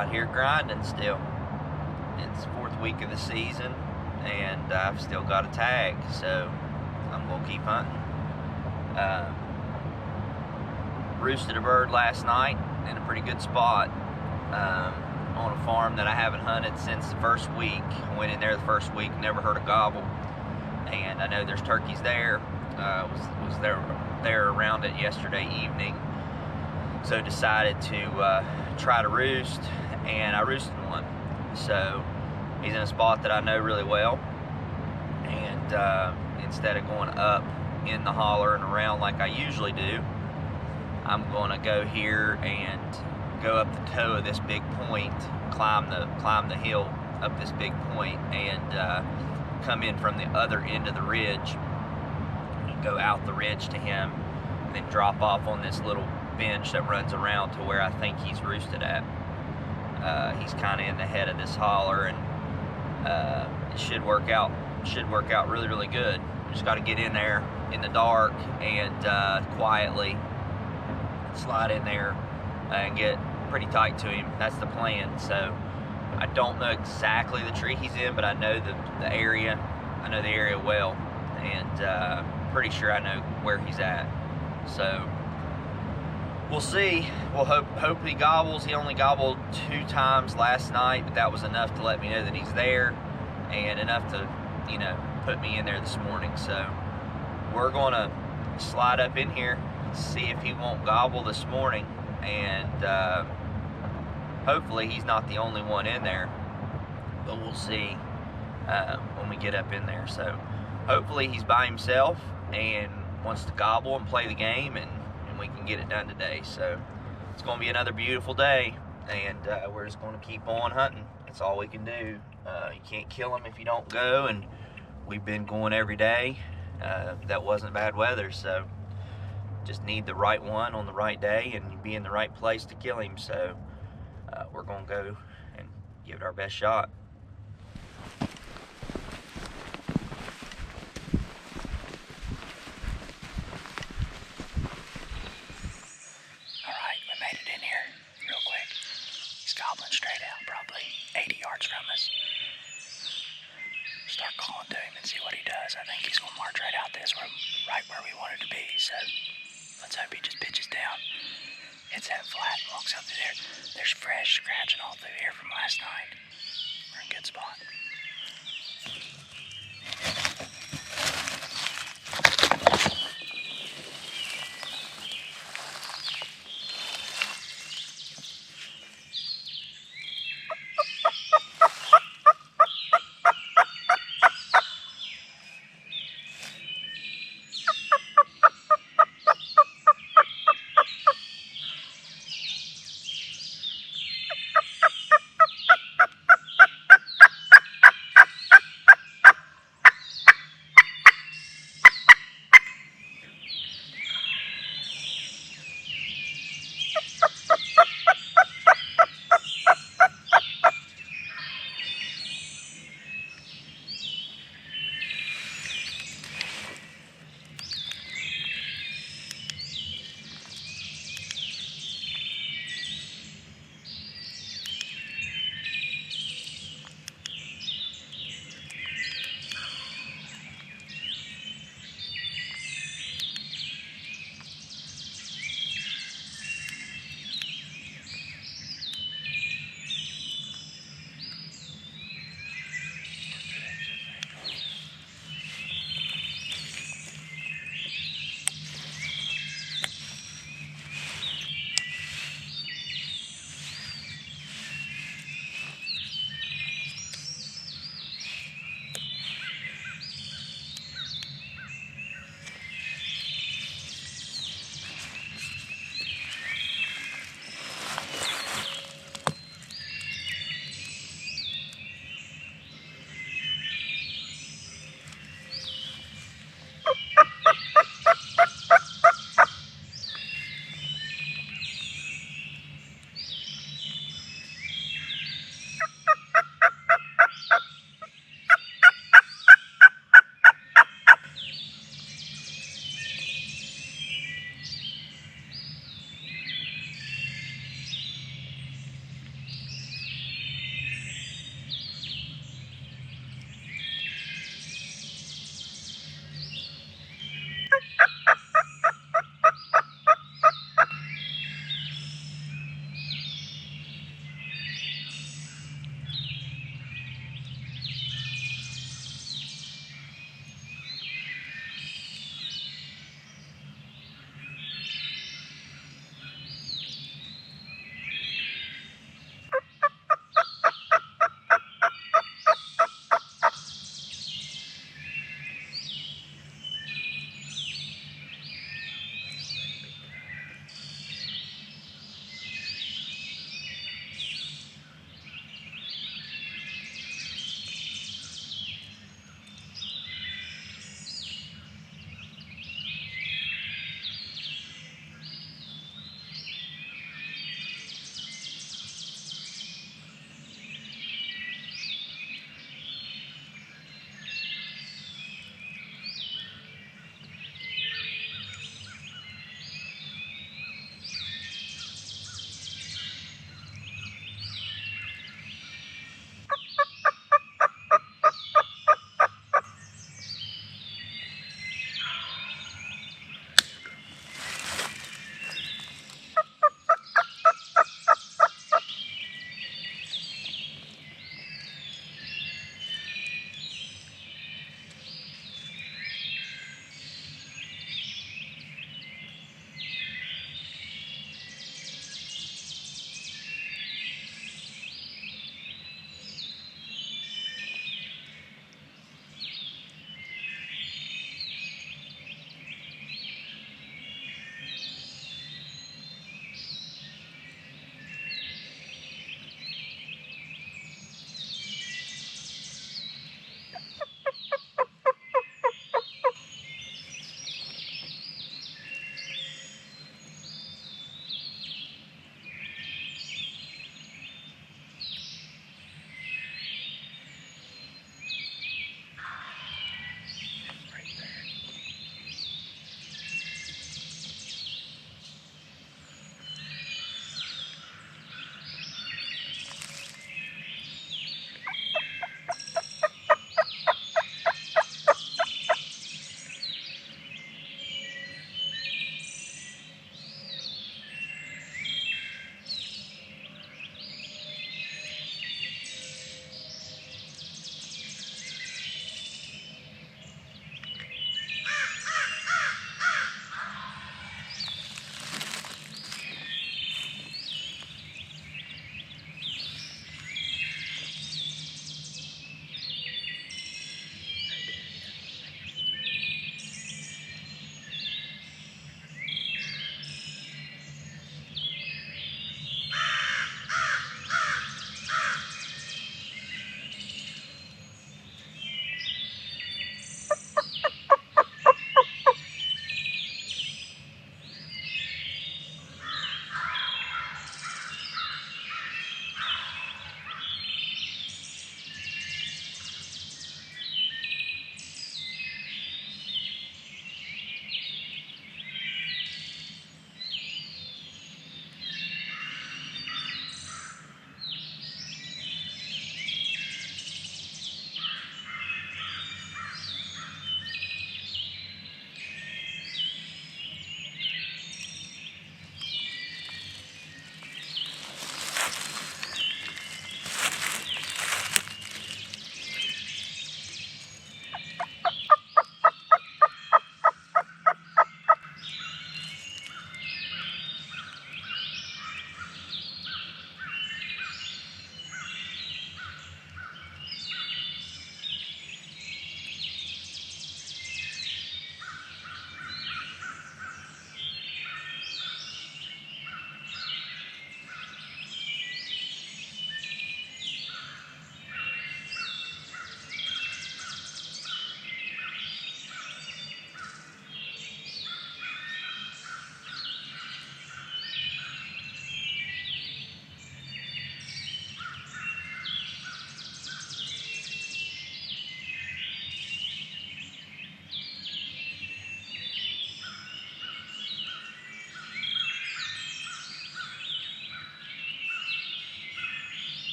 out here grinding still. It's the 4th week of the season, and I've still got a tag, so I'm gonna keep hunting. Roosted a bird last night in a pretty good spot on a farm that I haven't hunted since the first week. I went in there the first week, never heard a gobble, and I know there's turkeys there. Was there around it yesterday evening, so decided to try to roost, and I roosted one. So he's in a spot that I know really well, and instead of going up in the holler and around like I usually do, I'm going to go here and go up the toe of this big point, climb the hill up this big point, and come in from the other end of the ridge, go out the ridge to him, and then drop off on this little bench that runs around to where I think he's roosted at. He's kind of in the head of this holler, and it should work out really, really good. Just got to get in there in the dark and quietly slide in there and get pretty tight to him. That's the plan. So I don't know exactly the tree he's in, but I know the area. I know the area well, and pretty sure I know where he's at. So we'll see. We'll hope he gobbles. He only gobbled 2 times last night, but that was enough to let me know that he's there, and enough to, put me in there this morning. So we're gonna slide up in here, see if he won't gobble this morning, and hopefully he's not the only one in there, but we'll see when we get up in there. So hopefully he's by himself and wants to gobble and play the game, and we can get it done today. So it's going to be another beautiful day, and we're just going to keep on hunting. That's all we can do. You can't kill them if you don't go, and we've been going every day. That wasn't bad weather, so just need the right one on the right day and be in the right place to kill him. So we're going to go and give it our best shot. Alright, we made it in here real quick. He's gobbling straight out, probably 80 yards from us. Start calling to him and see what he does. I think he's going to march right out this way, right where we wanted to be. So let's hope he just pitches down, hits that flat, and walks up through there. There's fresh scratching all through here from last night. We're in a good spot.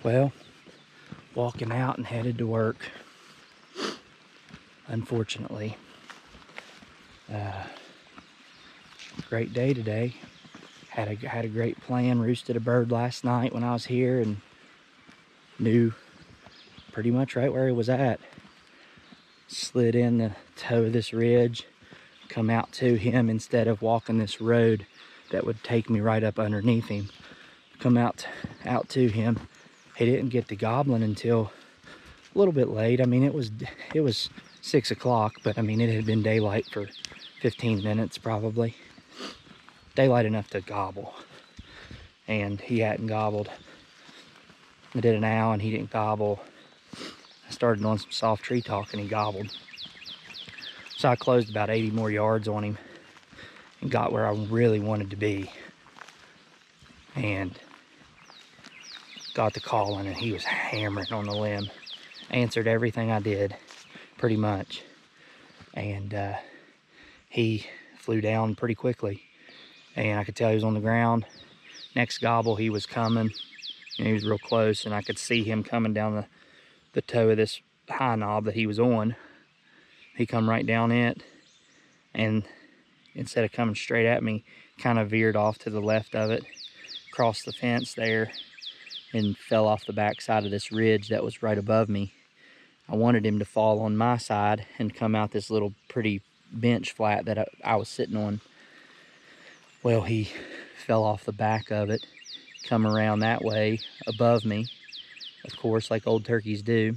Well, walking out and headed to work. Unfortunately. Great day today. Had a great plan. Roosted a bird last night when I was here and knew pretty much right where he was at. Slid in the toe of this ridge, come out to him instead of walking this road that would take me right up underneath him. Come out to him. He didn't get to gobbling until a little bit late. I mean, it was 6 o'clock, but I mean, it had been daylight for 15 minutes probably. Daylight enough to gobble, and he hadn't gobbled. I did an owl and he didn't gobble. I started on some soft tree talk and he gobbled. So I closed about 80 more yards on him and got where I really wanted to be, and got the calling, and he was hammering on the limb. Answered everything I did pretty much, and he flew down pretty quickly, and I could tell he was on the ground. Next gobble he was coming, and he was real close, and I could see him coming down the toe of this high knob that he was on. He come right down it, and instead of coming straight at me, kind of veered off to the left of it, crossed the fence there, and fell off the back side of this ridge that was right above me. I wanted him to fall on my side and come out this little pretty bench flat that I was sitting on. Well, he fell off the back of it, come around that way above me, of course, like old turkeys do.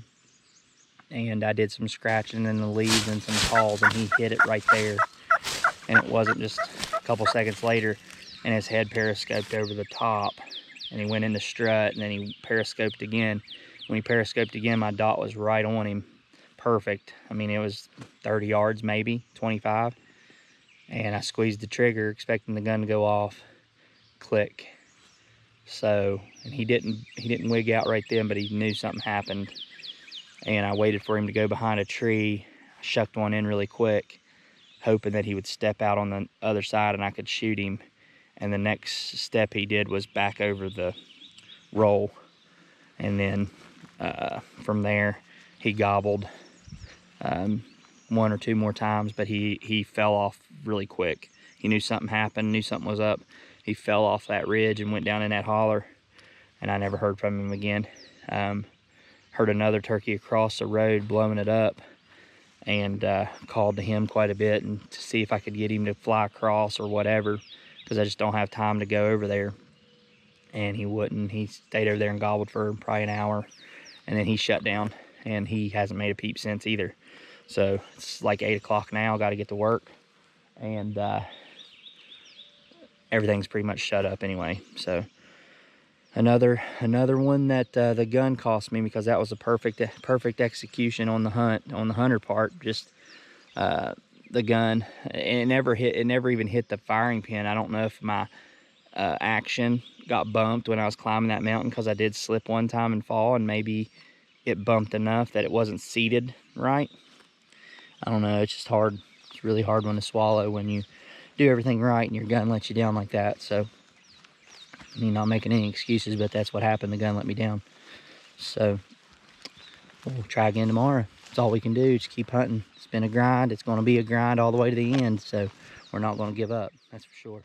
And I did some scratching in the leaves and some calls, and he hit it right there. And it wasn't just a couple seconds later, and his head periscoped over the top, and he went into strut, and then he periscoped again. When he periscoped again, my dot was right on him. Perfect. I mean, it was 30 yards, maybe 25. And I squeezed the trigger, expecting the gun to go off. Click. So, and he didn't wig out right then, but he knew something happened. And I waited for him to go behind a tree. I shucked one in really quick, hoping that he would step out on the other side and I could shoot him. And the next step he did was back over the roll. And then from there, he gobbled one or two more times, but he fell off really quick. He knew something happened, knew something was up. He fell off that ridge and went down in that holler, and I never heard from him again. Heard another turkey across the road blowing it up, and called to him quite a bit and to see if I could get him to fly across or whatever, because I just don't have time to go over there. And he wouldn't. He stayed over there and gobbled for probably an hour, and then he shut down, and he hasn't made a peep since either. So it's like 8 o'clock now, got to get to work, and everything's pretty much shut up anyway. So another one that the gun cost me, because that was a perfect execution on the hunter part. Just the gun, it never even hit the firing pin. I don't know if my action got bumped when I was climbing that mountain, because I did slip one time and fall, and maybe it bumped enough that it wasn't seated right. I don't know. It's just hard. It's a really hard one to swallow when you do everything right and your gun lets you down like that. So, I mean, not making any excuses, but that's what happened. The gun let me down. So we'll try again tomorrow. That's all we can do. Just keep hunting. It's been a grind. It's going to be a grind all the way to the end. So we're not going to give up. That's for sure.